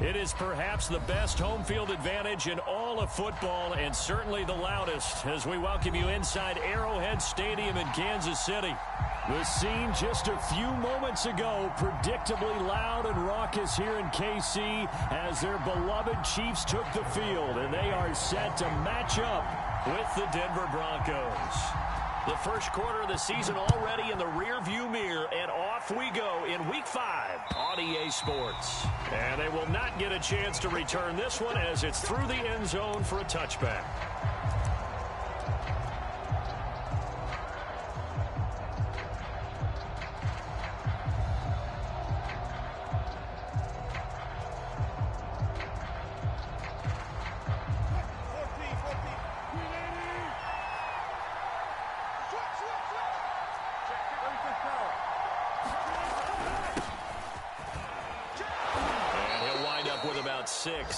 It is perhaps the best home field advantage in all of football and certainly the loudest as we welcome you inside Arrowhead Stadium in Kansas City. The scene just a few moments ago, predictably loud and raucous here in KC as their beloved Chiefs took the field, and they are set to match up with the Denver Broncos. The first quarter of the season already in the rearview mirror, and off we go in Week 5 on EA Sports. And they will not get a chance to return this one as it's through the end zone for a touchback.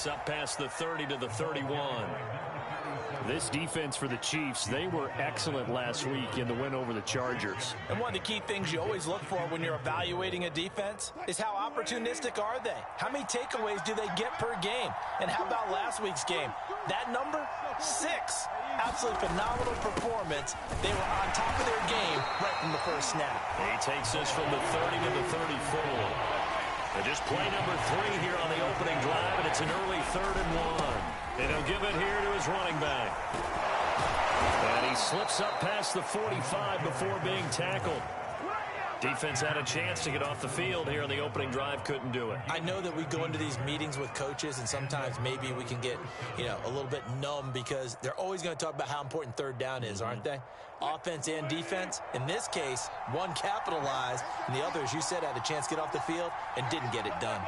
Up past the 30 to the 31. This defense for the Chiefs, they were excellent last week in the win over the Chargers. And one of the key things you always look for when you're evaluating a defense is how opportunistic are they? How many takeaways do they get per game? And how about last week's game? That number, 6. Absolutely phenomenal performance. They were on top of their game right from the first snap. He takes us from the 30 to the 34. And just play number 3 here on the opening drive, and it's an early 3rd and 1. And he'll give it here to his running back. And he slips up past the 45 before being tackled. Defense had a chance to get off the field here on the opening drive, couldn't do it. I know that we go into these meetings with coaches, and sometimes maybe we can get, a little bit numb because they're always going to talk about how important third down is, aren't they? Offense and defense. In this case, one capitalized, and the other, as you said, had a chance to get off the field and didn't get it done.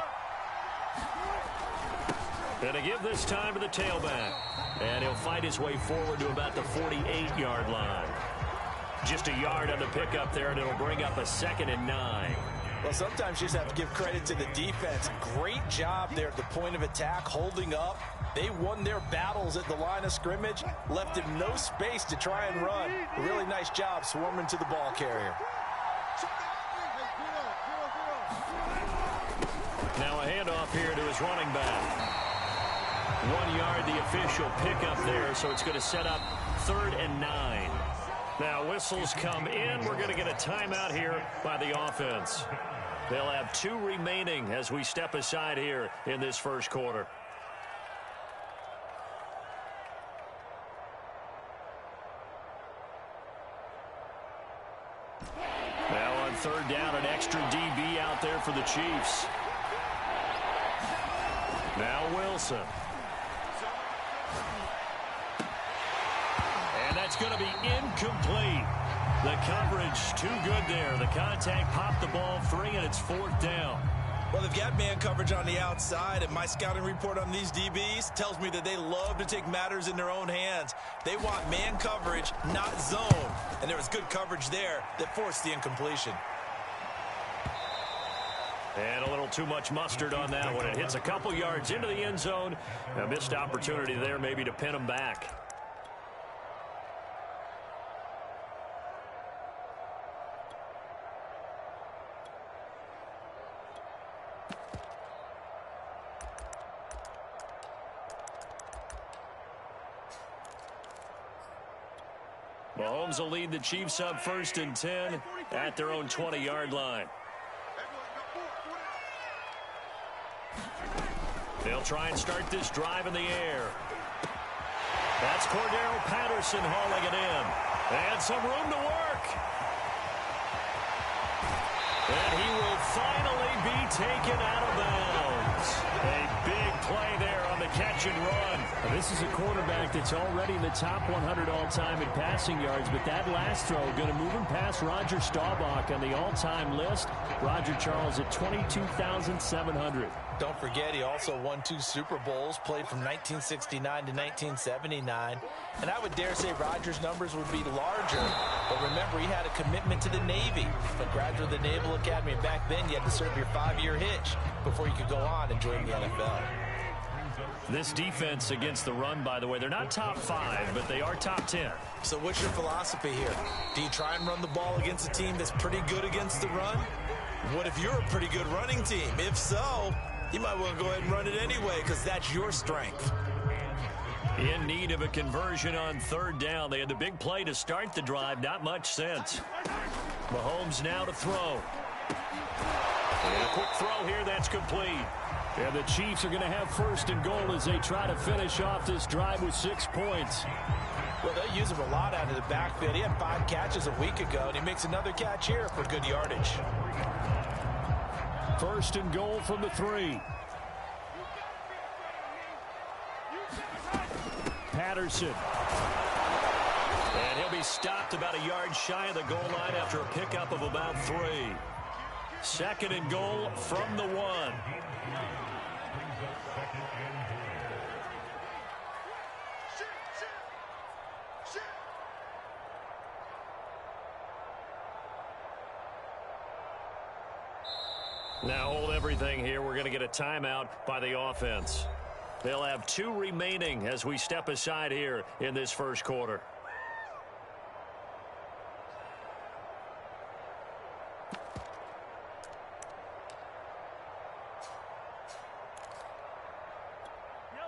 And to give this time to the tailback. And he'll fight his way forward to about the 48-yard line. Just a yard on the pickup there, and it'll bring up a 2nd and 9. Well, sometimes you just have to give credit to the defense. Great job there at the point of attack, holding up. They won their battles at the line of scrimmage, left him no space to try and run. A really nice job swarming to the ball carrier. Now a handoff here to his running back. 1 yard, the official pickup there, so it's going to set up 3rd and 9. Now whistles come in. We're going to get a timeout here by the offense. They'll have 2 remaining as we step aside here in this first quarter. Now on 3rd down, an extra DB out there for the Chiefs. Now Wilson. And that's going to be incomplete. The coverage too good there. The contact popped the ball free, and it's 4th down. Well, they've got man coverage on the outside, and my scouting report on these DBs tells me that they love to take matters in their own hands. They want man coverage, not zone. And there was good coverage there that forced the incompletion. And a little too much mustard on that one. It hits a couple yards into the end zone. A missed opportunity there maybe to pin them back. Mahomes will lead the Chiefs up 1st and 10 at their own 20-yard line. They'll try and start this drive in the air. That's Cordero Patterson hauling it in. And some room to work. And he will finally be taken out of bounds. A big play there on the catch and run. Now, this is a quarterback that's already in the top 100 all-time in passing yards, but that last throw going to move him past Roger Staubach on the all-time list. Roger Charles at 22,700. Don't forget, he also won 2 Super Bowls, played from 1969 to 1979. And I would dare say Rodgers' numbers would be larger. But remember, he had a commitment to the Navy, a graduate of the Naval Academy. And back then, you had to serve your 5-year hitch before you could go on and join the NFL. This defense against the run, by the way, they're not top 5, but they are top 10. So what's your philosophy here? Do you try and run the ball against a team that's pretty good against the run? What if you're a pretty good running team? If so, you might want to go ahead and run it anyway because that's your strength. In need of a conversion on third down. They had the big play to start the drive. Not much sense. Mahomes now to throw. And a quick throw here. That's complete. And the Chiefs are going to have first and goal as they try to finish off this drive with 6 points. Well, they use him a lot out of the backfield. He had 5 catches a week ago, and he makes another catch here for good yardage. First and goal from the 3. Patterson. And he'll be stopped about a yard shy of the goal line after a pickup of about 3. Second and goal from the 1. Now hold everything here. We're going to get a timeout by the offense. They'll have 2 remaining as we step aside here in this first quarter.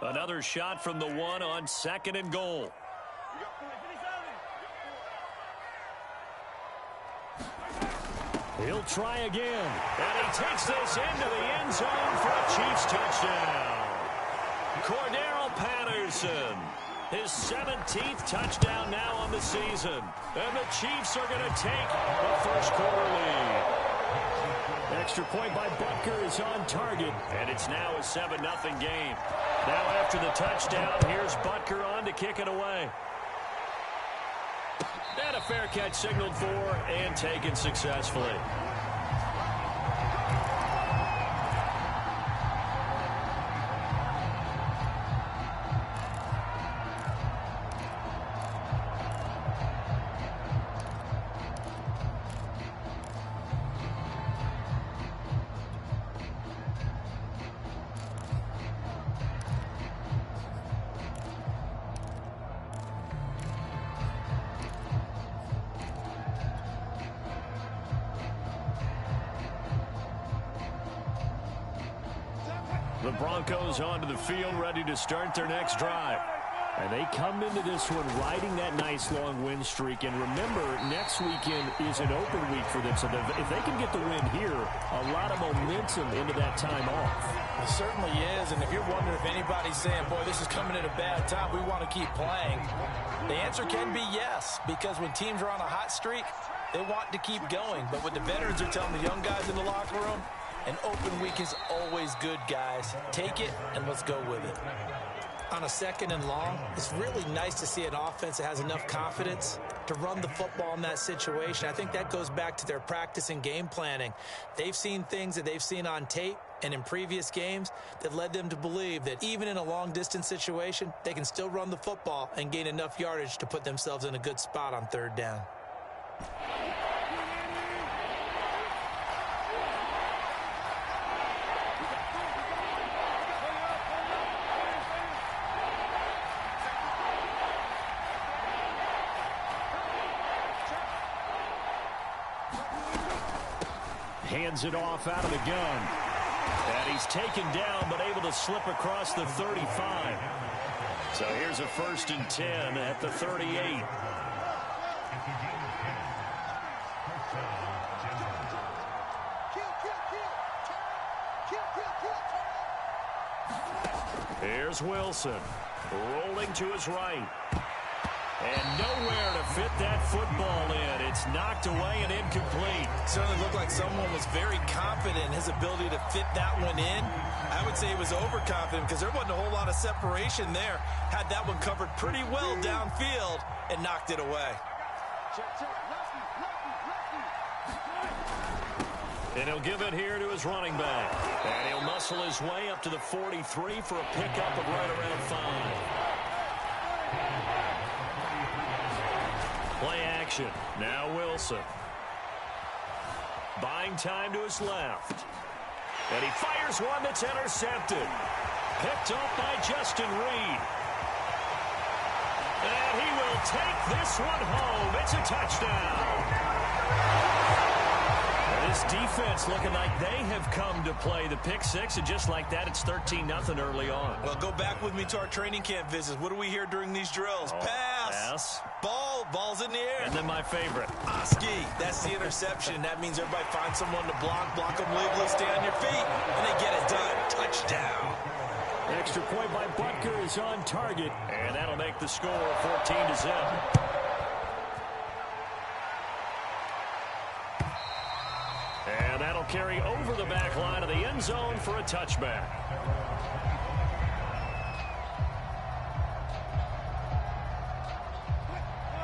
Another shot from the 1 on second and goal. He'll try again. And he takes this into the end zone for a Chiefs touchdown. Cordarrelle Patterson, his 17th touchdown now on the season. And the Chiefs are going to take the first quarter lead. Extra point by Butker is on target. And it's now a 7-0 game. Now after the touchdown, here's Butker on to kick it away. And a fair catch signaled for and taken successfully. The Broncos onto the field, ready to start their next drive. And they come into this one riding that nice long win streak. And remember, next weekend is an open week for them. So if they can get the win here, a lot of momentum into that time off. It certainly is. And if you're wondering if anybody's saying, boy, this is coming at a bad time, we want to keep playing, the answer can be yes. Because when teams are on a hot streak, they want to keep going. But what the veterans are telling the young guys in the locker room, an open week is always good, guys. Take it, and let's go with it. On a second and long, it's really nice to see an offense that has enough confidence to run the football in that situation. I think that goes back to their practice and game planning. They've seen things that they've seen on tape and in previous games that led them to believe that even in a long-distance situation, they can still run the football and gain enough yardage to put themselves in a good spot on third down. Hands it off out of the gun. And he's taken down, but able to slip across the 35. So here's a 1st and 10 at the 38. Here's Wilson, rolling to his right. And nowhere to fit that football in. It's knocked away and incomplete. Certainly looked like someone was very confident in his ability to fit that one in. I would say he was overconfident because there wasn't a whole lot of separation there. Had that one covered pretty well downfield and knocked it away. And he'll give it here to his running back. And he'll muscle his way up to the 43 for a pickup of right around 5. Play action. Now Wilson. Buying time to his left. And he fires one that's intercepted. Picked off by Justin Reed. And he will take this one home. It's a touchdown. And This defense looking like they have come to play. The pick six, and just like that, it's 13-0 early on. Well, go back with me to our training camp visits. What do we hear during these drills? Pass. Ball's in the air. And then my favorite. Oski, that's the interception. That means everybody finds someone to block them legally, stay on your feet, and they get it done. Touchdown. Extra point by Butker is on target. And that'll make the score 14-0. And that'll carry over the back line of the end zone for a touchback.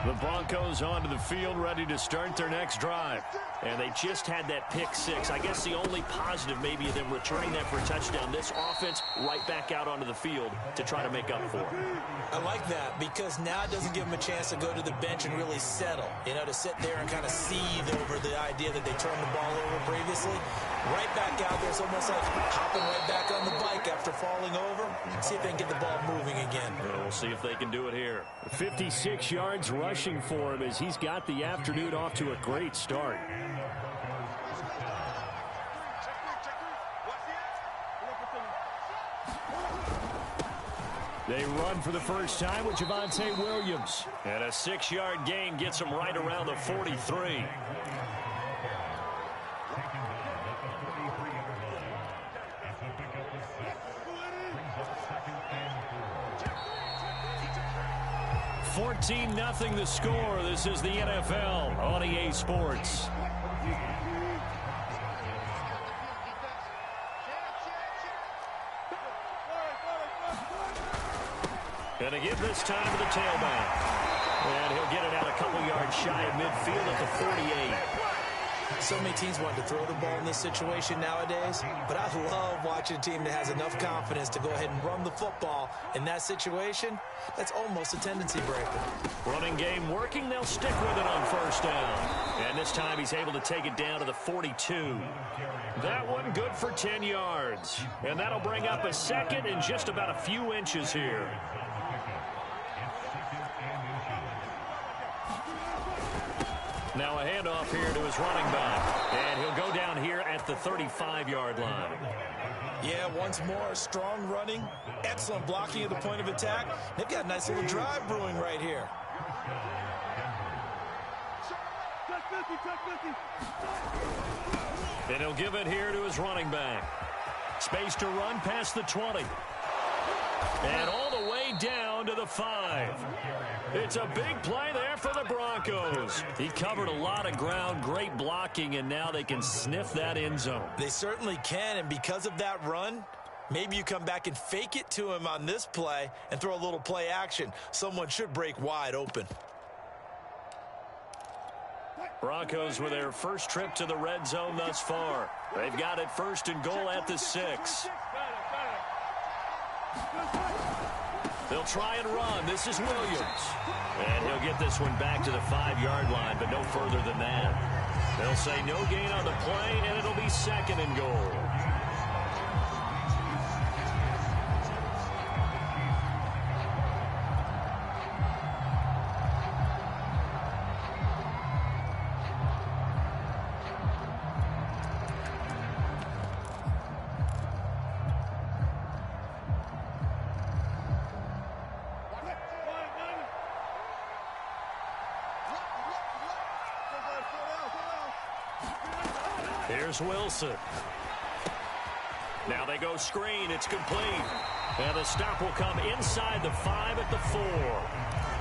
The Broncos onto the field, ready to start their next drive. And they just had that pick six. I guess the only positive maybe of them returning that for a touchdown. This offense right back out onto the field to try to make up for it. I like that because now it doesn't give them a chance to go to the bench and really settle. You know, to sit there and kind of seethe over the idea that they turned the ball over previously. Right back out there. It's almost like hopping right back on the bike after falling over. See if they can get the ball moving again. We'll see if they can do it here. 56 yards rushing for him as he's got the afternoon off to a great start. They run for the first time with Javonte Williams. And a 6-yard gain gets them right around the 43. $14-0 the score. This is the NFL on EA Sports. And to give this time to the tailback. And he'll get it out a couple yards shy of midfield at the 48. So many teams want to throw the ball in this situation nowadays, but I love watching a team that has enough confidence to go ahead and run the football. In that situation, that's almost a tendency breaker. Running game working, they'll stick with it on first down. And this time he's able to take it down to the 42. That one good for 10 yards. And that'll bring up a second and just about a few inches here. Now a handoff here to his running back. And he'll go down here at the 35-yard line. Yeah, once more, strong running, excellent blocking at the point of attack. They've got a nice little drive brewing right here. And he'll give it here to his running back. Space to run past the 20. And all the way down to the 5. It's a big play there for the Broncos. He covered a lot of ground, great blocking, and now they can sniff that end zone. They certainly can, and because of that run, maybe you come back and fake it to him on this play and throw a little play action. Someone should break wide open. Broncos with their first trip to the red zone thus far. They've got it 1st and goal at the 6. They'll try and run. This is Williams. And he'll get this one back to the 5-yard line, but no further than that. They'll say no gain on the play, and it'll be 2nd and goal. Here's Wilson. Now they go screen. It's complete. And the stop will come inside the 5 at the 4.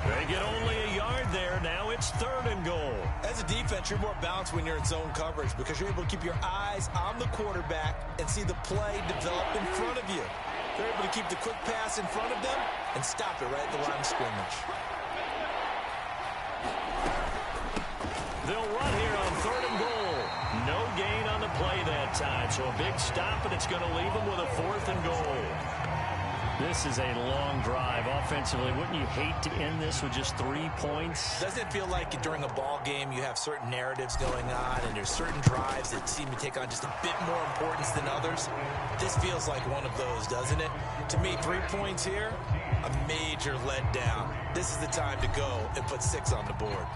They get only a yard there. Now it's 3rd and goal. As a defense, you're more balanced when you're in zone coverage because you're able to keep your eyes on the quarterback and see the play develop in front of you. They're able to keep the quick pass in front of them and stop it right at the line of scrimmage. They'll run here on 3rd and goal. No gain on the play that time. So a big stop, and it's going to leave them with a 4th and goal. This is a long drive offensively. Wouldn't you hate to end this with just 3 points? Doesn't it feel like during a ball game you have certain narratives going on and there's certain drives that seem to take on just a bit more importance than others? This feels like one of those, doesn't it? To me, 3 points here, a major letdown. This is the time to go and put 6 on the board.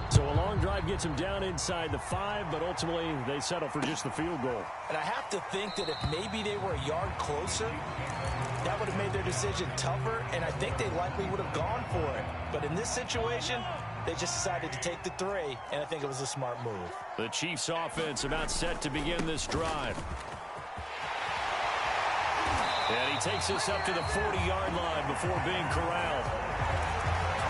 So a long drive gets them down inside the 5, but ultimately they settle for just the field goal. And I have to think that if maybe they were a yard closer, that would have made their decision tougher, and I think they likely would have gone for it. But in this situation, they just decided to take the 3, and I think it was a smart move. The Chiefs offense about set to begin this drive. And he takes us up to the 40-yard line before being corralled.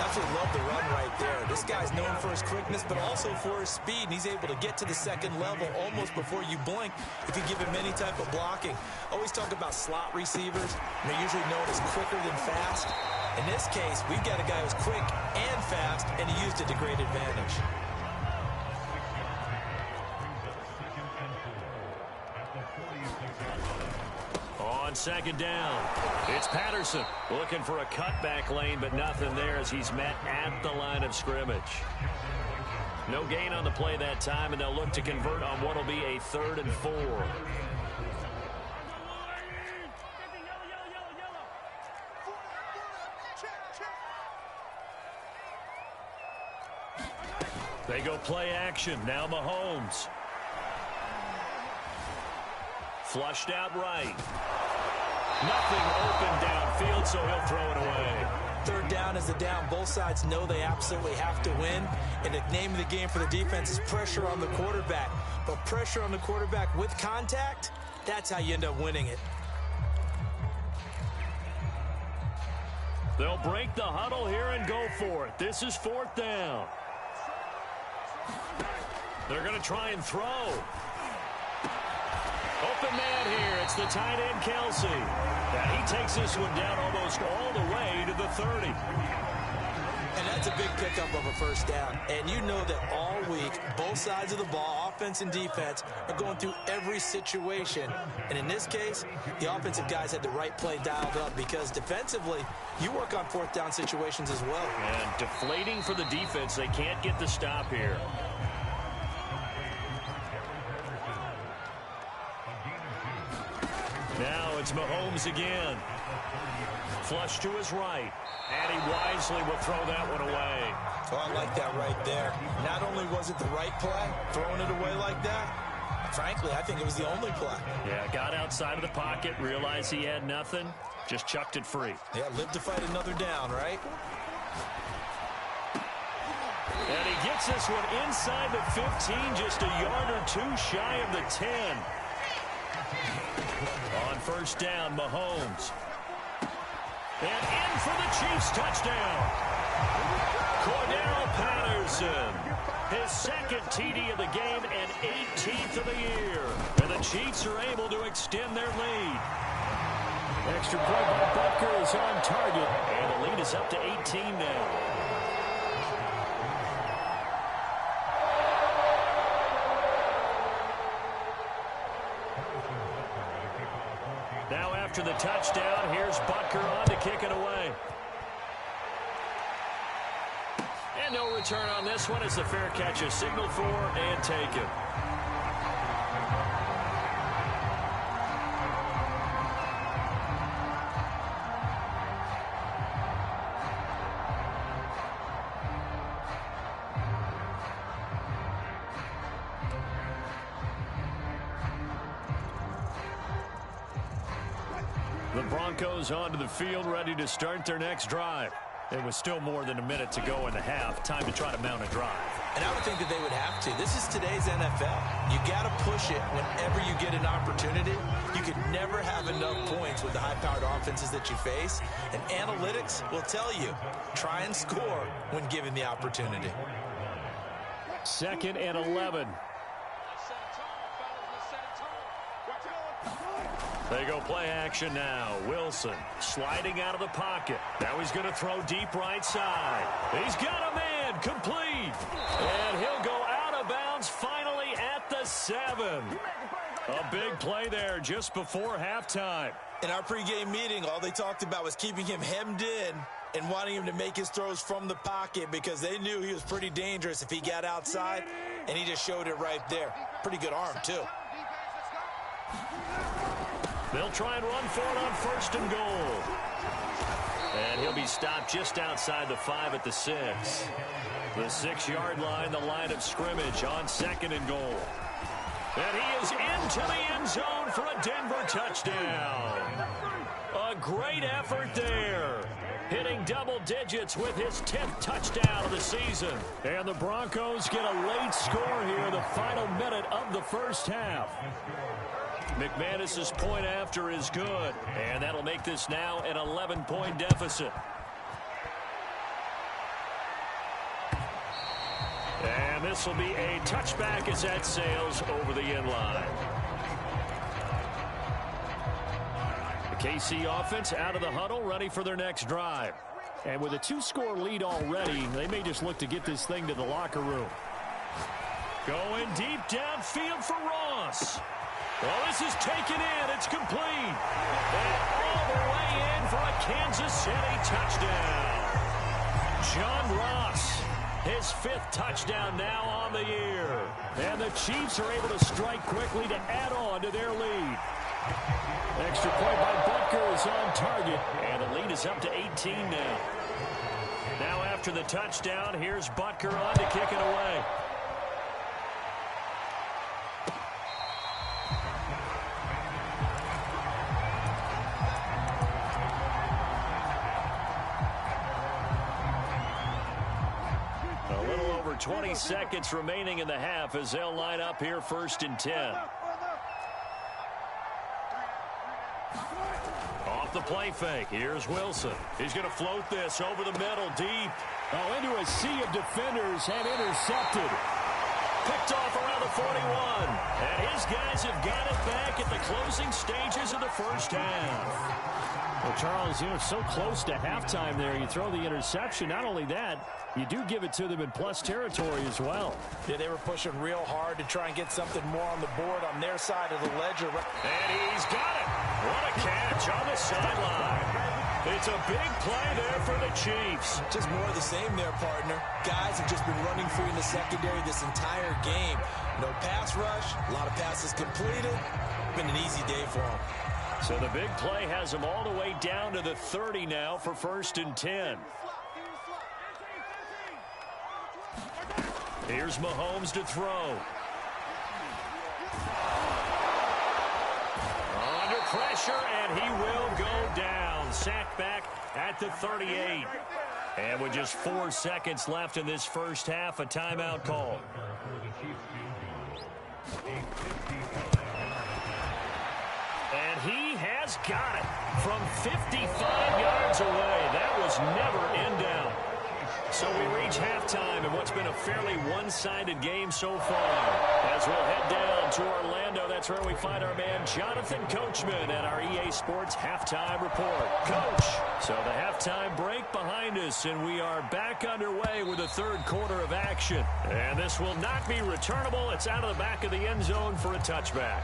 Absolutely love the run right there. This guy's known for his quickness, but also for his speed, and he's able to get to the second level almost before you blink if you give him any type of blocking. Always talk about slot receivers, and they're usually known as quicker than fast. In this case, we've got a guy who's quick and fast, and he used it to great advantage. On second down, it's Patterson looking for a cutback lane, but nothing there as he's met at the line of scrimmage. No gain on the play that time, and they'll look to convert on what will be a 3rd and 4. They go play action. Now Mahomes. Flushed out right. Nothing open downfield, so he'll throw it away. 3rd down is the down. Both sides know they absolutely have to win. And the name of the game for the defense is pressure on the quarterback. But pressure on the quarterback with contact, that's how you end up winning it. They'll break the huddle here and go for it. This is 4th down. They're going to try and throw. Open man here. It's the tight end, Kelsey. And he takes this one down almost all the way to the 30. And that's a big pickup of a 1st down. And you know that all week, both sides of the ball, offense and defense, are going through every situation. And in this case, the offensive guys had the right play dialed up because defensively, you work on 4th down situations as well. And deflating for the defense. They can't get the stop here. Now it's Mahomes again. Flush to his right. And he wisely will throw that one away. Oh, I like that right there. Not only was it the right play, throwing it away like that, frankly, I think it was the only play. Yeah, got outside of the pocket, realized he had nothing, just chucked it free. Yeah, live to fight another down, right? And he gets this one inside the 15, just a yard or 2 shy of the 10. On 1st down, Mahomes. And in for the Chiefs touchdown. Cordero Patterson. His 2nd TD of the game and 18th of the year. And the Chiefs are able to extend their lead. Extra point by Butker is on target. And the lead is up to 18 now. Now after the touchdown, here's Butker on to kick it away. And no return on this one as the fair catch is signaled for and taken. The Broncos onto the field, ready to start their next drive. It was still more than a minute to go in the half. Time to try to mount a drive. And I would think that they would have to. This is today's NFL. You got to push it whenever you get an opportunity. You could never have enough points with the high-powered offenses that you face. And analytics will tell you, try and score when given the opportunity. 2nd and 11. They go play action now. Wilson sliding out of the pocket. Now he's going to throw deep right side. He's got a man complete. And he'll go out of bounds finally at the 7. A big play there just before halftime. In our pregame meeting, all they talked about was keeping him hemmed in and wanting him to make his throws from the pocket because they knew he was pretty dangerous if he got outside, and he just showed it right there. Pretty good arm, too. They'll try and run for it on 1st and goal. And he'll be stopped just outside the 5 at the 6. The 6-yard line, the line of scrimmage on 2nd and goal. And he is into the end zone for a Denver touchdown. A great effort there. Hitting double digits with his 10th touchdown of the season. And the Broncos get a late score here, the final minute of the first half. McManus's point after is good. And that'll make this now an 11-point deficit. And this will be a touchback as that sails over the end line. The KC offense out of the huddle, ready for their next drive. And with a 2-score lead already, they may just look to get this thing to the locker room. Going deep downfield for Ross. Well, this is taken in. It's complete. And all the way in for a Kansas City touchdown. John Ross. His 5th touchdown now on the year. And the Chiefs are able to strike quickly to add on to their lead. Extra point by Butker is on target. And the lead is up to 18 now. Now after the touchdown, here's Butker on to kick it away. A little over 20 seconds remaining in the half as they'll line up here 1st and 10. Off the play fake. Here's Wilson. He's going to float this over the middle deep. Oh, into a sea of defenders and intercepted. Picked off around the 41. And his guys have got it back at the closing stages of the first half. Well, Charles, you know, so close to halftime there. You throw the interception. Not only that, you do give it to them in plus territory as well. Yeah, they were pushing real hard to try and get something more on the board on their side of the ledger. And he's got it. What a catch on the sideline. It's a big play there for the Chiefs. Just more of the same there, partner. Guys have just been running free in the secondary this entire game. No pass rush, a lot of passes completed. Been an easy day for them. So the big play has them all the way down to the 30 now for 1st and 10. Here's Mahomes to throw. Under pressure, and he will go down. Sacked back at the 38. And with just 4 seconds left in this first half, a timeout call. And he has got it from 55 yards away. That was never in doubt. So we reach halftime in what's been a fairly one-sided game so far. As we'll head down to Orlando, that's where we find our man Jonathan Coachman at our EA Sports Halftime Report. Coach, so the halftime break behind us, and we are back underway with the 3rd quarter of action. And this will not be returnable. It's out of the back of the end zone for a touchback.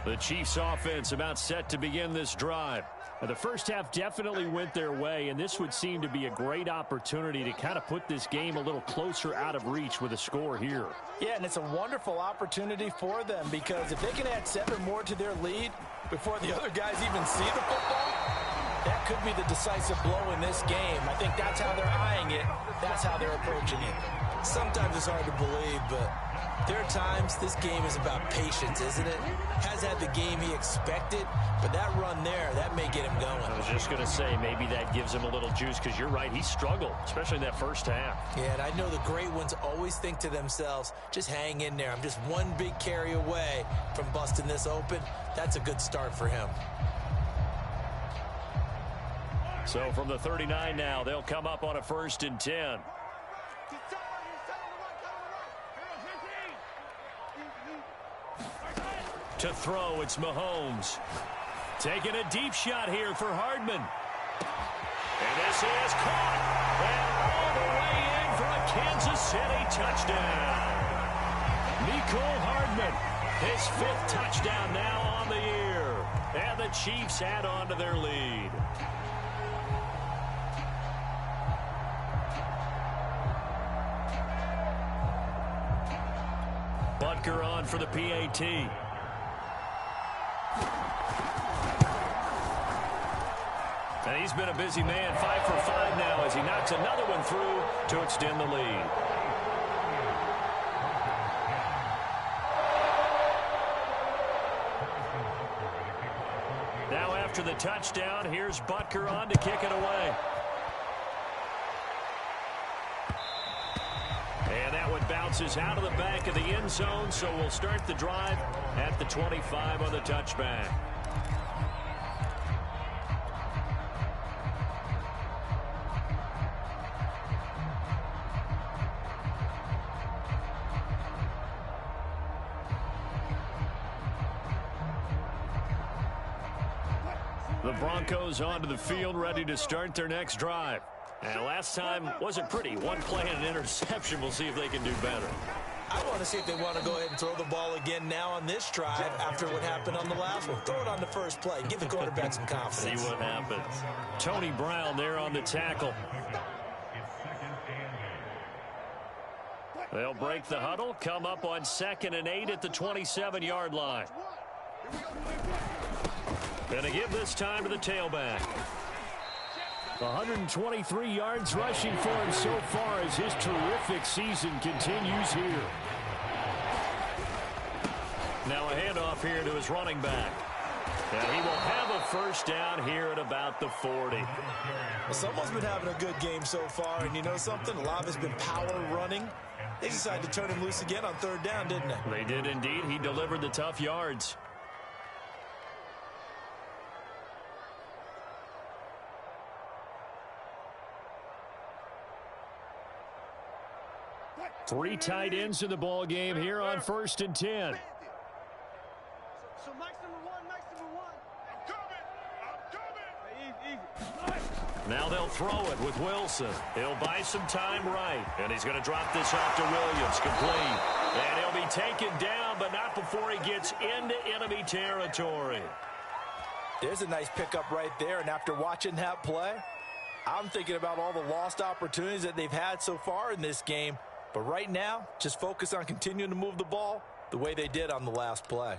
The Chiefs offense about set to begin this drive. The first half definitely went their way, and this would seem to be a great opportunity to kind of put this game a little closer out of reach with a score here. Yeah, and it's a wonderful opportunity for them because if they can add 7 more to their lead before the other guys even see the football, that could be the decisive blow in this game. I think that's how they're eyeing it. That's how they're approaching it. Sometimes it's hard to believe, but there are times this game is about patience, isn't it? Has had the game he expected, but that run there, that may get him going. I was just going to say, maybe that gives him a little juice because you're right, he struggled, especially in that first half. Yeah, and I know the great ones always think to themselves, just hang in there. I'm just one big carry away from busting this open. That's a good start for him. So from the 39 now, they'll come up on a 1st and 10. To throw, it's Mahomes. Taking a deep shot here for Hardman. And this is caught. And all the way in for a Kansas City touchdown. Mecole Hardman, his 5th touchdown now on the year. And the Chiefs add on to their lead. Butker on for the PAT. He's been a busy man, 5 for 5 now as he knocks another one through to extend the lead. Now after the touchdown, here's Butker on to kick it away. And that one bounces out of the back of the end zone, so we'll start the drive at the 25 on the touchback. The Broncos onto the field, ready to start their next drive. And last time wasn't pretty. One play and an interception. We'll see if they can do better. I want to see if they want to go ahead and throw the ball again now on this drive after what happened on the last one. Throw it on the first play. Give the quarterback some confidence. See what happens. Tony Brown there on the tackle. They'll break the huddle, come up on 2nd and 8 at the 27-yard line. Gonna give this time to the tailback. 123 yards rushing for him so far as his terrific season continues here. Now a handoff here to his running back. And he will have a first down here at about the 40. Well, someone's been having a good game so far, and you know something? A lot of it's been power running. They decided to turn him loose again on 3rd down, didn't they? They did indeed. He delivered the tough yards. Three tight ends in the ball game here on 1st and 10. So Mike's number one. I'm coming. Now they'll throw it with Wilson. He'll buy some time right. And he's going to drop this off to Williams. Complete. And he'll be taken down, but not before he gets into enemy territory. There's a nice pickup right there, and after watching that play, I'm thinking about all the lost opportunities that they've had so far in this game. But right now, just focus on continuing to move the ball the way they did on the last play.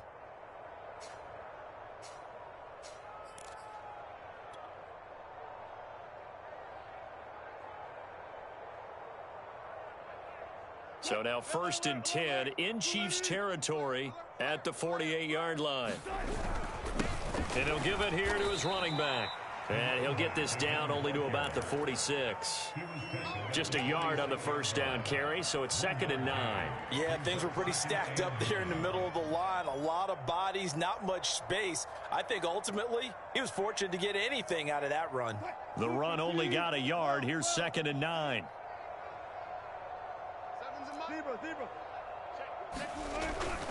So now 1st and 10 in Chiefs territory at the 48-yard line. And he'll give it here to his running back. And he'll get this down only to about the 46. Just a yard on the first down carry, so it's 2nd and 9. Yeah, things were pretty stacked up there in the middle of the line. A lot of bodies, not much space. I think ultimately he was fortunate to get anything out of that run. The run only got a yard. Here's 2nd and 9.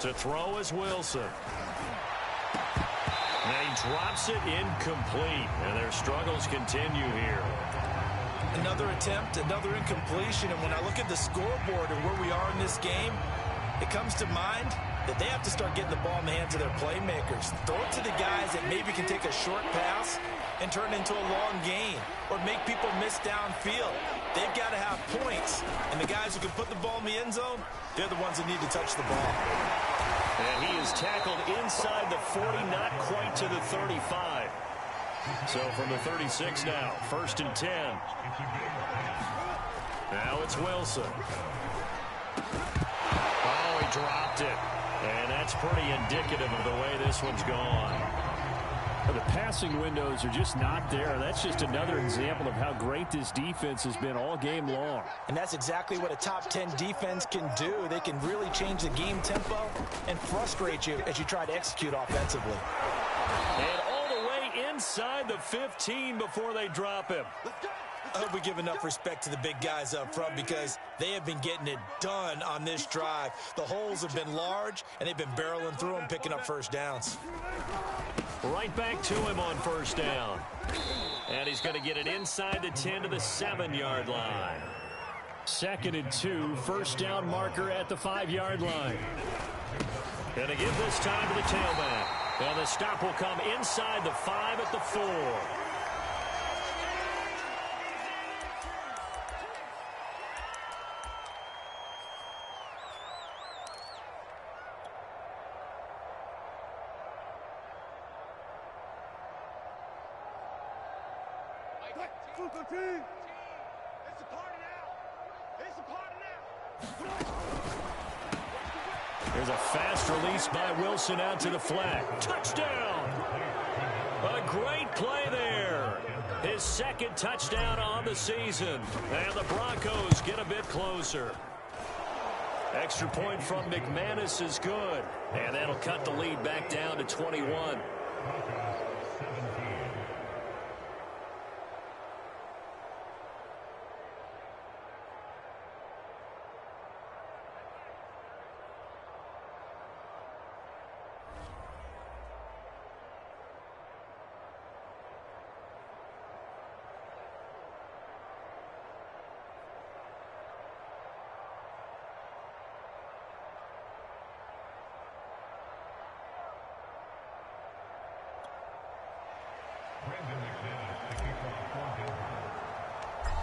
To throw is Wilson. And he drops it incomplete. And their struggles continue here. Another attempt, another incompletion. And when I look at the scoreboard and where we are in this game, it comes to mind that they have to start getting the ball in the hands of their playmakers. Throw it to the guys that maybe can take a short pass and turn it into a long gain or make people miss downfield. They've got to have points. And the guys who can put the ball in the end zone, they're the ones that need to touch the ball. And he is tackled inside the 40, not quite to the 35. So from the 36 now, 1st and 10. Now it's Wilson. Oh, he dropped it. And that's pretty indicative of the way this one's gone. The passing windows are just not there. That's just another example of how great this defense has been all game long. And that's exactly what a top 10 defense can do. They can really change the game tempo and frustrate you as you try to execute offensively. And all the way inside the 15 before they drop him. I hope we give enough respect to the big guys up front because they have been getting it done on this drive. The holes have been large, and they've been barreling through them, picking up first downs. Right back to him on first down. And he's going to get it inside the 10 to the 7-yard line. 2nd and 2, first down marker at the 5-yard line. Going to give this time to the tailback. And the stop will come inside the 5 at the 4. It's a party now. It's a party now. There's a fast release by Wilson out to the flat. Touchdown! A great play there. His second touchdown on the season. And the Broncos get a bit closer. Extra point from McManus is good. And that'll cut the lead back down to 21.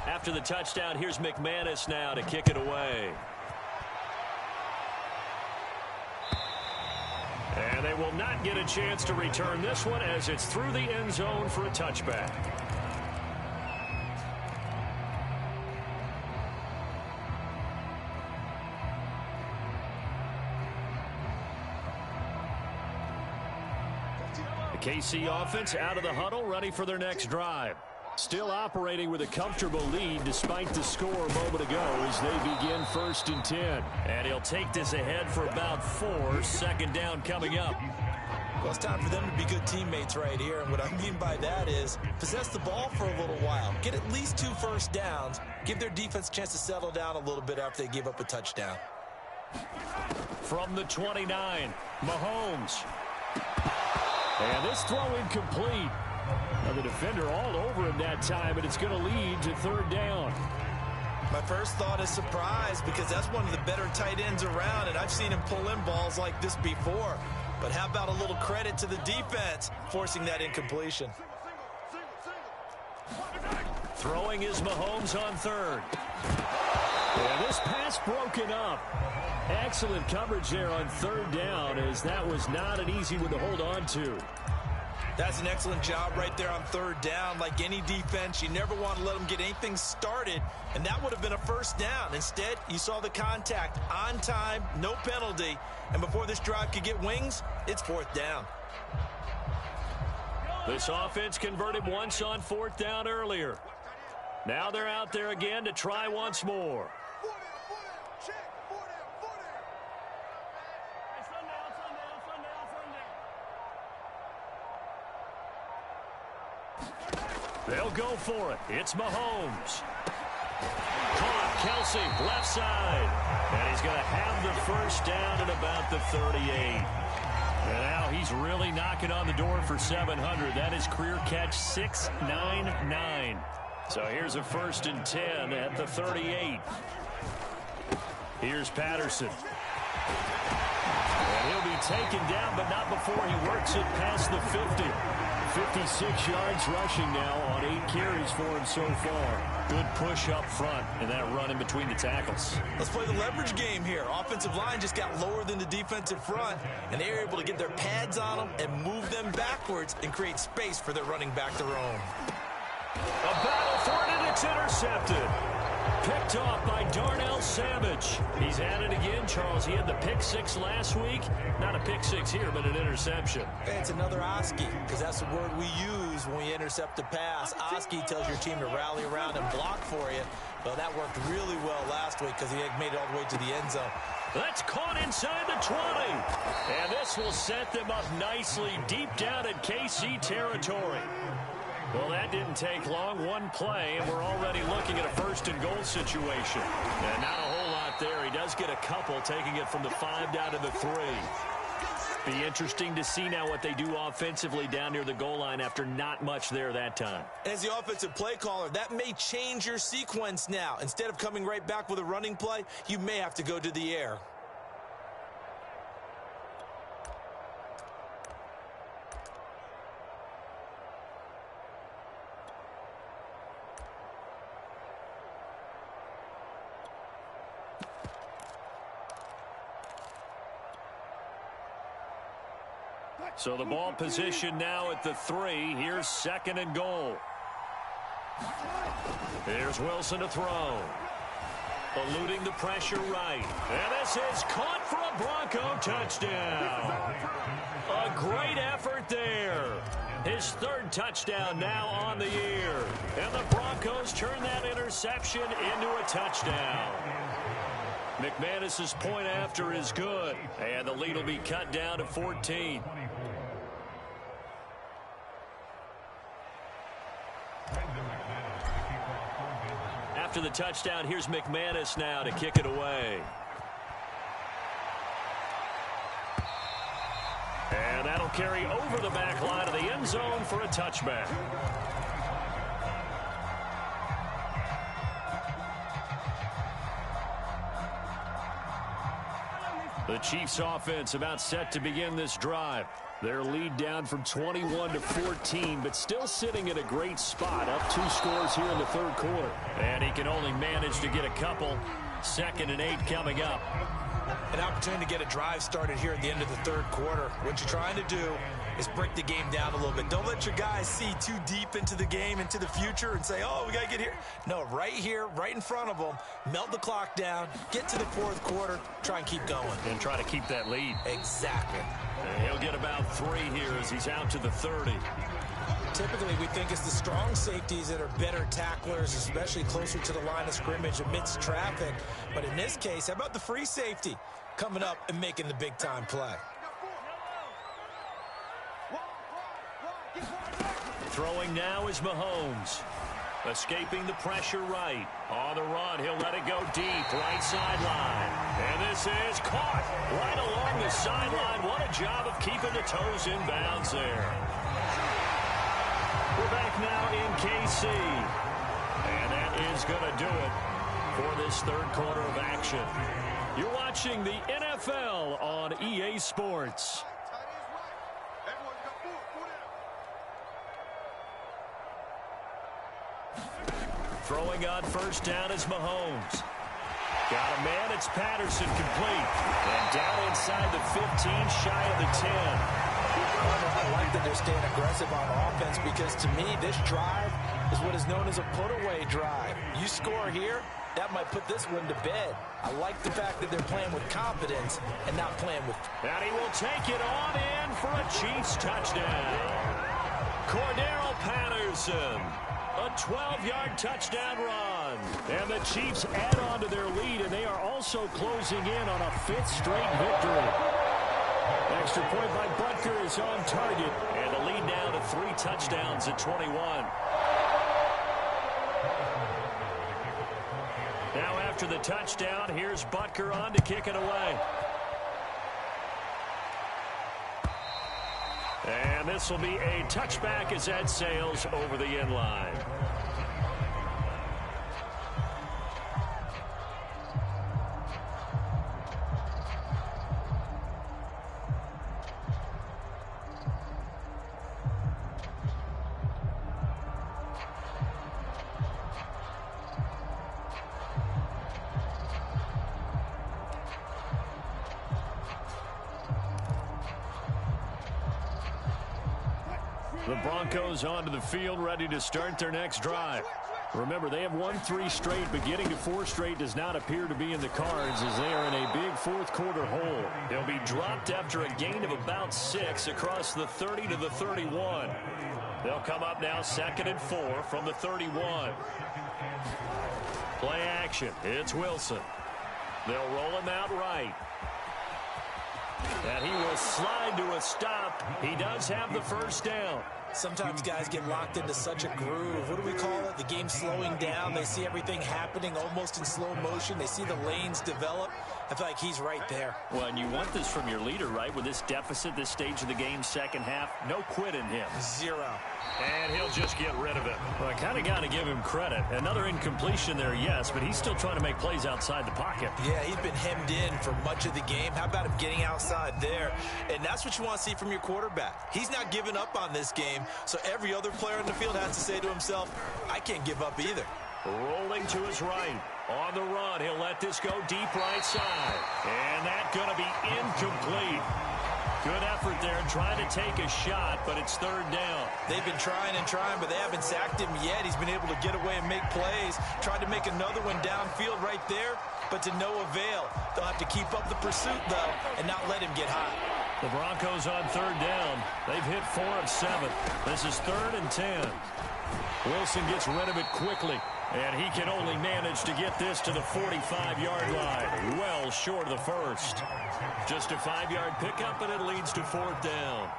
After the touchdown, here's McManus now to kick it away. And they will not get a chance to return this one as it's through the end zone for a touchback. The KC offense out of the huddle, ready for their next drive. Still operating with a comfortable lead despite the score a moment ago as they begin 1st and 10. And he'll take this ahead for about 4. Second down coming up. Well, it's time for them to be good teammates right here. And what I mean by that is possess the ball for a little while. Get at least 2 first downs. Give their defense a chance to settle down a little bit after they give up a touchdown. From the 29, Mahomes. And this throw incomplete. Now the defender all over him that time, and it's going to lead to 3rd down. My first thought is surprise because that's one of the better tight ends around, and I've seen him pull in balls like this before. But how about a little credit to the defense forcing that incompletion? Throwing is Mahomes on 3rd. And this pass broken up. Excellent coverage there on 3rd down as that was not an easy one to hold on to. That's an excellent job right there on 3rd down. Like any defense, you never want to let them get anything started, and that would have been a first down. Instead, you saw the contact on time, no penalty, and before this drive could get wings, it's 4th down. This offense converted once on 4th down earlier. Now they're out there again to try once more. They'll go for it. It's Mahomes. Caught. Kelsey, left side. And he's going to have the first down at about the 38. And now he's really knocking on the door for 700. That is career catch 699. So here's a 1st and 10 at the 38. Here's Patterson. And he'll be taken down, but not before he works it past the 50. 56 yards rushing now on 8 carries for him so far. Good push up front and that run in between the tackles. Let's play the leverage game here. Offensive line just got lower than the defensive front, and they were able to get their pads on them and move them backwards and create space for their running back to roam. A battle for it, and it's intercepted. Picked off by Darnell Savage. He's at it again, Charles. He had the pick 6 last week. Not a pick 6 here, but an interception. It's another Oski, because that's the word we use when we intercept a pass. Oski tells your team to rally around and block for you. Well, that worked really well last week because he had made it all the way to the end zone. That's caught inside the 20. And this will set them up nicely deep down in KC territory. Well, that didn't take long. One play, and we're already looking at a 1st and goal situation. And not a whole lot there. He does get a couple, taking it from the 5 down to the 3. Be interesting to see now what they do offensively down near the goal line after not much there that time. As the offensive play caller, that may change your sequence now. Instead of coming right back with a running play, you may have to go to the air. So the ball position now at the 3. Here's 2nd and goal. Here's Wilson to throw. Eluding the pressure right. And this is caught for a Bronco touchdown. A great effort there. His third touchdown now on the year. And the Broncos turn that interception into a touchdown. McManus's point after is good. And the lead will be cut down to 14. After the touchdown, here's McManus now to kick it away. And that'll carry over the back line of the end zone for a touchback. The Chiefs offense about set to begin this drive. Their lead down from 21 to 14, but still sitting at a great spot, up 2 scores here in the third quarter. And he can only manage to get a couple. 2nd and 8 coming up. An opportunity to get a drive started here at the end of the third quarter. What you're trying to do is break the game down a little bit. Don't let your guys see too deep into the game, into the future, and say, oh, we got to get here. No, right here, right in front of them, melt the clock down, get to the fourth quarter, try and keep going. And try to keep that lead. Exactly. And he'll get about 3 here as he's out to the 30. Typically, we think it's the strong safeties that are better tacklers, especially closer to the line of scrimmage amidst traffic. But in this case, how about the free safety coming up and making the big-time play? Throwing now is Mahomes. Escaping the pressure right. On the run, he'll let it go deep, right sideline. And this is caught right along the sideline. What a job of keeping the toes in bounds there. We're back now in KC. And that is going to do it for this third quarter of action. You're watching the NFL on EA Sports. Throwing on first down is Mahomes. Got a man, it's Patterson complete. And down inside the 15, shy of the 10. I like that they're staying aggressive on offense because to me, this drive is what is known as a put-away drive. You score here, that might put this one to bed. I like the fact that they're playing with confidence and not playing with... And he will take it on in for a Chiefs touchdown. Cordero Patterson. A 12-yard touchdown run. And the Chiefs add on to their lead, and they are also closing in on a 5th straight victory. Extra point by Butker is on target. And the lead now to 3 touchdowns at 21. Now after the touchdown, here's Butker on to kick it away. And this will be a touchback as that sails over the end line. The Broncos onto the field, ready to start their next drive. Remember, they have won 3 straight, but getting to 4 straight does not appear to be in the cards as they are in a big fourth quarter hole. They'll be dropped after a gain of about 6 across the 30 to the 31. They'll come up now 2nd and 4 from the 31. Play action. It's Wilson. They'll roll him out right. And he will slide to a stop. He does have the first down. Sometimes guys get locked into such a groove. What do we call it? The game slowing down. They see everything happening almost in slow motion. They see the lanes develop. I feel like he's right there. Well, and you want this from your leader, right? With this deficit, this stage of the game, second half, no quit in him. 0. And he'll just get rid of it. Well, I kind of got to give him credit. Another incompletion there, yes, but he's still trying to make plays outside the pocket. Yeah, he's been hemmed in for much of the game. How about him getting outside there? And that's what you want to see from your quarterback. He's not giving up on this game, so every other player in the field has to say to himself, I can't give up either. Rolling to his right. On the run, he'll let this go deep right side. And that's going to be incomplete. Good effort there trying to take a shot, but it's third down. They've been trying and trying, but they haven't sacked him yet. He's been able to get away and make plays. Tried to make another one downfield right there, but to no avail. They'll have to keep up the pursuit, though, and not let him get hot. The Broncos on third down. They've hit 4 of 7. This is 3rd and 10. Wilson gets rid of it quickly, and he can only manage to get this to the 45-yard line. Well short of the first. Just a 5-yard pickup, and it leads to 4th down.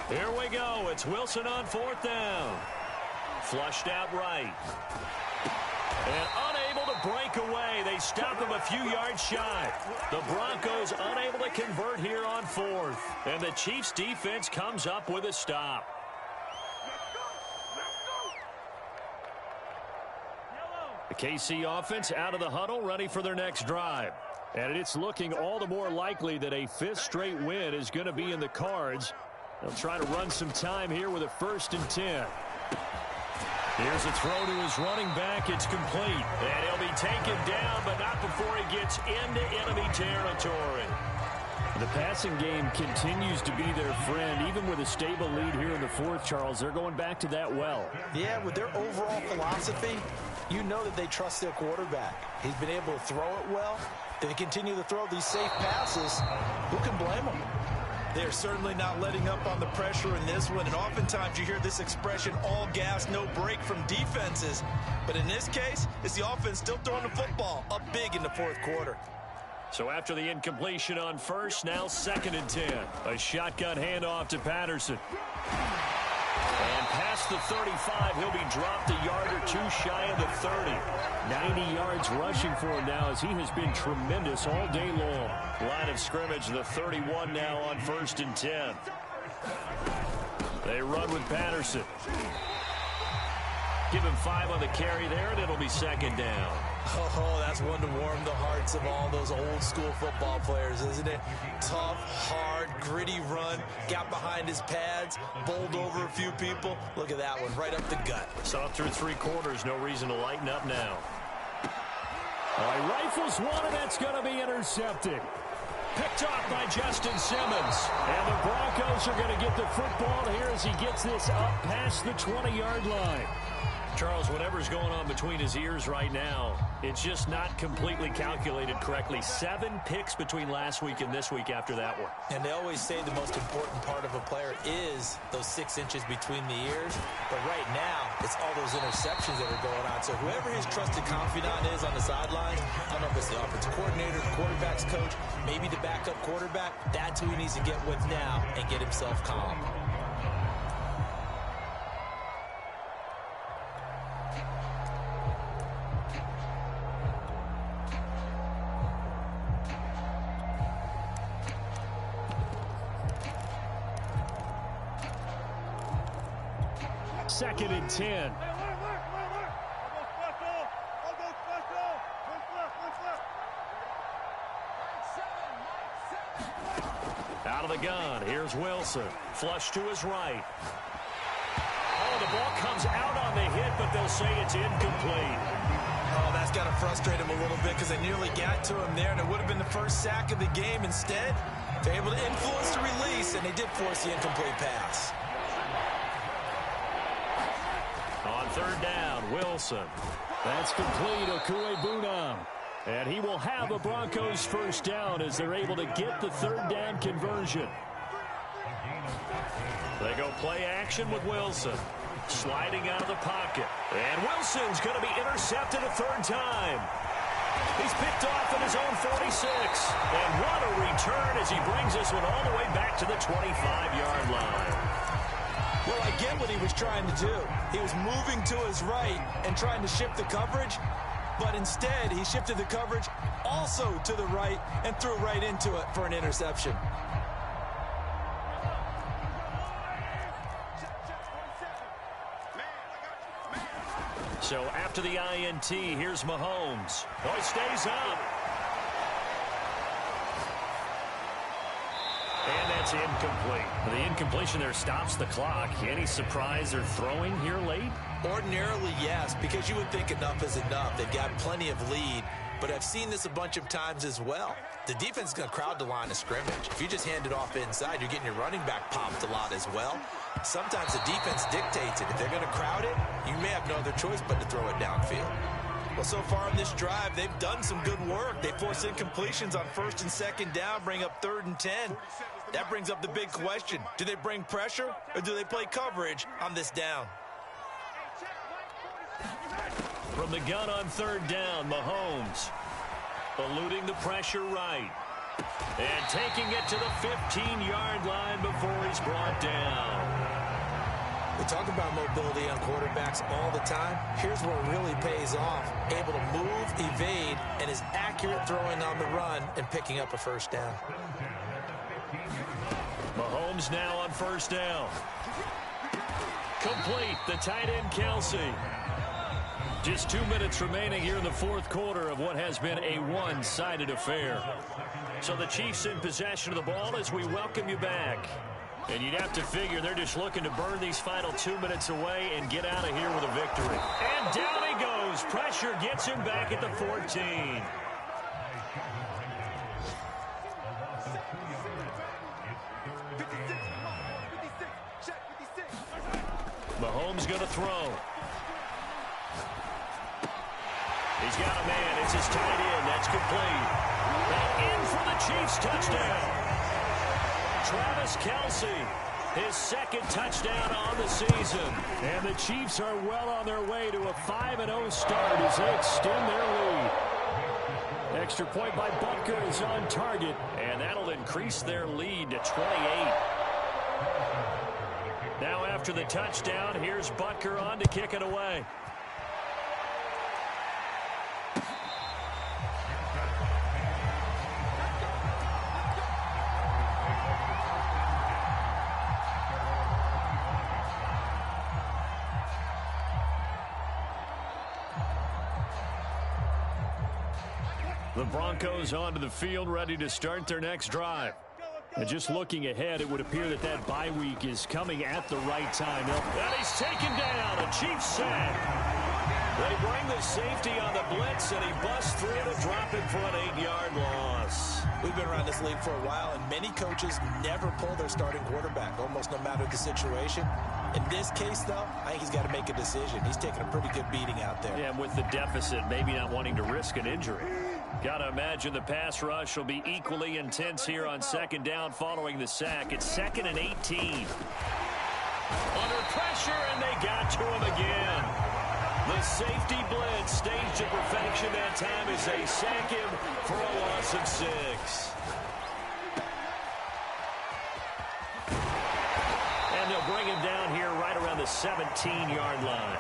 Here we go. It's Wilson on 4th down. Flushed out right. And unable to break away. They stop him a few yards shy. The Broncos unable to convert here on 4th. And the Chiefs defense comes up with a stop. The KC offense out of the huddle, ready for their next drive. And it's looking all the more likely that a 5th straight win is going to be in the cards. They'll try to run some time here with a 1st and 10. Here's a throw to his running back. It's complete. And he'll be taken down, but not before he gets into enemy territory. The passing game continues to be their friend. Even with a stable lead here in the 4th, Charles, they're going back to that well. Yeah, with their overall philosophy, you know that they trust their quarterback. He's been able to throw it well. They continue to throw these safe passes. Who can blame them? They're certainly not letting up on the pressure in this one, and oftentimes you hear this expression, all gas, no break from defenses. But in this case, it's the offense still throwing the football up big in the 4th quarter. So after the incompletion on 1st, now 2nd and 10. A shotgun handoff to Patterson. And past the 35, he'll be dropped a yard or two shy of the 30. 90 yards rushing for him now as he has been tremendous all day long. Line of scrimmage, the 31 now on 1st and 10. They run with Patterson. Give him 5 on the carry there, and it'll be 2nd down. Oh, that's one to warm the hearts of all those old school football players, isn't it? Tough, hard, gritty run, got behind his pads, bowled over a few people. Look at that one, right up the gut. Saw through 3 quarters, no reason to lighten up now. All right, rifles one, and that's going to be intercepted. Picked off by Justin Simmons. And the Broncos are going to get the football here as he gets this up past the 20-yard line. Charles, whatever's going on between his ears right now, it's just not completely calculated correctly. 7 picks between last week and this week after that one. And they always say the most important part of a player is those 6 inches between the ears. But right now, it's all those interceptions that are going on. So whoever his trusted confidant is on the sidelines, I don't know if it's the offensive coordinator, the quarterback's coach, maybe the backup quarterback, that's who he needs to get with now and get himself calm. Second and 10. Out of the gun, here's Wilson. Flush to his right. Oh, the ball comes out on the hit, but they'll say it's incomplete. Oh, that's got to frustrate him a little bit because they nearly got to him there, and it would have been the first sack of the game. Instead, they're able to influence the release, and they did force the incomplete pass. On 3rd down, Wilson. That's complete, Okuegbunam. And he will have a Broncos 1st down as they're able to get the 3rd down conversion. They go play action with Wilson. Sliding out of the pocket. And Wilson's going to be intercepted a 3rd time. He's picked off at his own 46. And what a return as he brings this one all the way back to the 25-yard line. Well, I get what he was trying to do. He was moving to his right and trying to shift the coverage, but instead he shifted the coverage also to the right and threw right into it for an interception. So after the INT, here's Mahomes. Oh, he stays up. It's incomplete. The incompletion there stops the clock. Any surprise or throwing here late? Ordinarily, yes, because you would think enough is enough. They've got plenty of lead, but I've seen this a bunch of times as well. The defense is going to crowd the line of scrimmage. If you just hand it off inside, you're getting your running back popped a lot as well. Sometimes the defense dictates it. If they're going to crowd it, you may have no other choice but to throw it downfield. Well, so far on this drive, they've done some good work. They force incompletions on 1st and 2nd down, bring up 3rd and 10. That brings up the big question. Do they bring pressure or do they play coverage on this down? From the gun on 3rd down, Mahomes eluding the pressure right. And taking it to the 15-yard line before he's brought down. We talk about mobility on quarterbacks all the time. Here's where it really pays off. Able to move, evade, and is accurate throwing on the run and picking up a 1st down. Mahomes now on 1st down. Complete, the tight end Kelsey. Just 2 minutes remaining here in the 4th quarter of what has been a one-sided affair. So the Chiefs in possession of the ball as we welcome you back. And you'd have to figure they're just looking to burn these final 2 minutes away and get out of here with a victory. And down he goes. Pressure gets him back at the 14. Mahomes going to throw. He's got a man. It's his tight end. That's complete. And in for the Chiefs touchdown. Travis Kelce, his 2nd touchdown on the season. And the Chiefs are well on their way to a 5-0 start as they extend their lead. Extra point by Butker is on target, and that'll increase their lead to 28. Now after the touchdown, here's Butker on to kick it away. The Broncos onto the field, ready to start their next drive. And just looking ahead, it would appear that that bye week is coming at the right time. And he's taken down, a Chiefs sack. They bring the safety on the blitz, and he busts through to drop it for an 8-yard loss. We've been around this league for a while, and many coaches never pull their starting quarterback, almost no matter the situation. In this case, though, I think he's got to make a decision. He's taking a pretty good beating out there. Yeah, and with the deficit, maybe not wanting to risk an injury. Got to imagine the pass rush will be equally intense here on 2nd down following the sack. It's 2nd and 18. Under pressure, and they got to him again. The safety blitz staged to perfection that time as they sack him for a loss of 6. And they'll bring him down here right around the 17-yard line.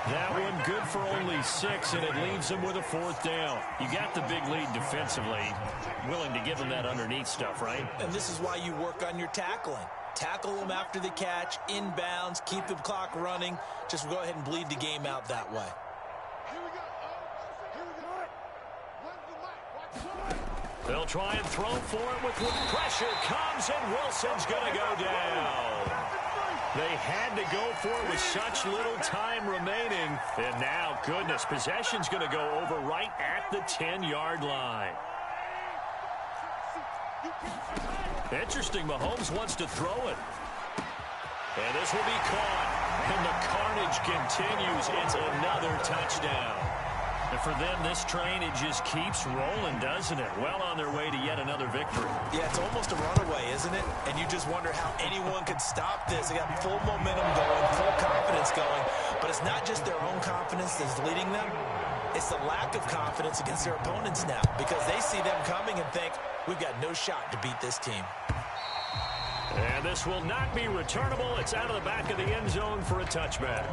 That one good for only 6, and it leaves them with a 4th down. You got the big lead defensively. Willing to give them that underneath stuff, right? And this is why you work on your tackling. Tackle them after the catch, inbounds, keep the clock running. Just go ahead and bleed the game out that way. They'll try and throw for it with pressure comes, and Wilson's going to go down. They had to go for it with such little time remaining. And now, goodness, possession's going to go over right at the 10-yard line. Interesting, Mahomes wants to throw it. And this will be caught. And the carnage continues. It's another touchdown. And for them, this train, it just keeps rolling, doesn't it? Well on their way to yet another victory. Yeah, it's almost a runaway, isn't it? And you just wonder how anyone could stop this. They got full momentum going, full confidence going. But it's not just their own confidence that's leading them. It's the lack of confidence against their opponents now, because they see them coming and think, we've got no shot to beat this team. And this will not be returnable. It's out of the back of the end zone for a touchback.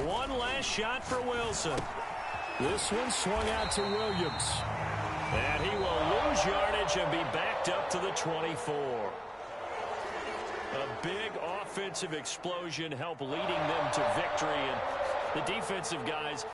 One last shot for Wilson. This one swung out to Williams. And he will lose yardage and be backed up to the 24. A big offensive explosion helped leading them to victory. And the defensive guys